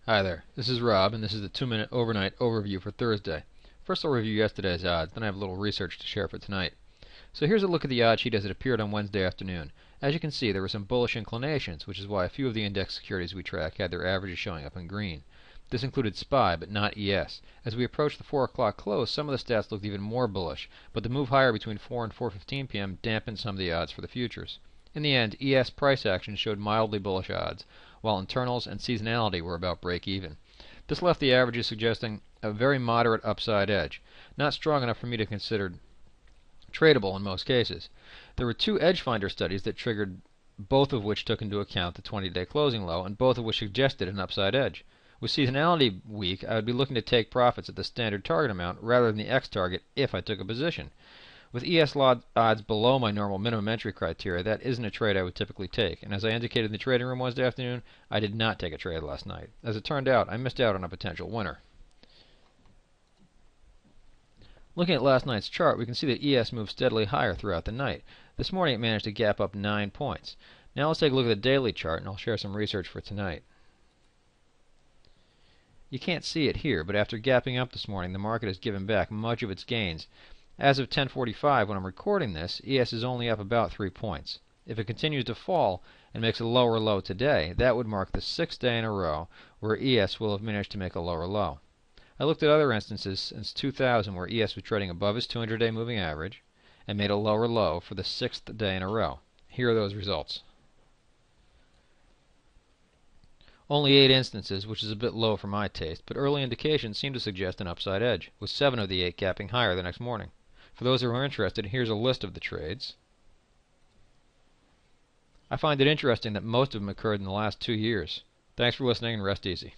Hi there, this is Rob, and this is the 2-minute overnight overview for Thursday. First I'll review yesterday's odds, then I have a little research to share for tonight. So here's a look at the odd sheet as it appeared on Wednesday afternoon. As you can see, there were some bullish inclinations, which is why a few of the index securities we track had their averages showing up in green. This included SPY, but not ES. As we approached the 4 o'clock close, some of the stats looked even more bullish, but the move higher between 4 and 4:15 p.m. dampened some of the odds for the futures. In the end, ES price action showed mildly bullish odds, while internals and seasonality were about break even. This left the averages suggesting a very moderate upside edge, not strong enough for me to consider tradable in most cases. There were two edge finder studies that triggered, both of which took into account the 20-day closing low, and both of which suggested an upside edge. With seasonality weak, I would be looking to take profits at the standard target amount rather than the X target if I took a position. With ES odds below my normal minimum entry criteria, that isn't a trade I would typically take, and as I indicated in the trading room Wednesday afternoon, I did not take a trade last night. As it turned out, I missed out on a potential winner. Looking at last night's chart, we can see that ES moved steadily higher throughout the night. This morning it managed to gap up 9 points. Now let's take a look at the daily chart, and I'll share some research for tonight. You can't see it here, but after gapping up this morning, the market has given back much of its gains. As of 10:45 when I'm recording this, ES is only up about 3 points. If it continues to fall and makes a lower low today, that would mark the 6th day in a row where ES will have managed to make a lower low. I looked at other instances since 2000 where ES was trading above its 200-day moving average and made a lower low for the 6th day in a row. Here are those results. Only 8 instances, which is a bit low for my taste, but early indications seem to suggest an upside edge, with 7 of the 8 gapping higher the next morning. For those who are interested, here's a list of the trades. I find it interesting that most of them occurred in the last 2 years. Thanks for listening, and rest easy.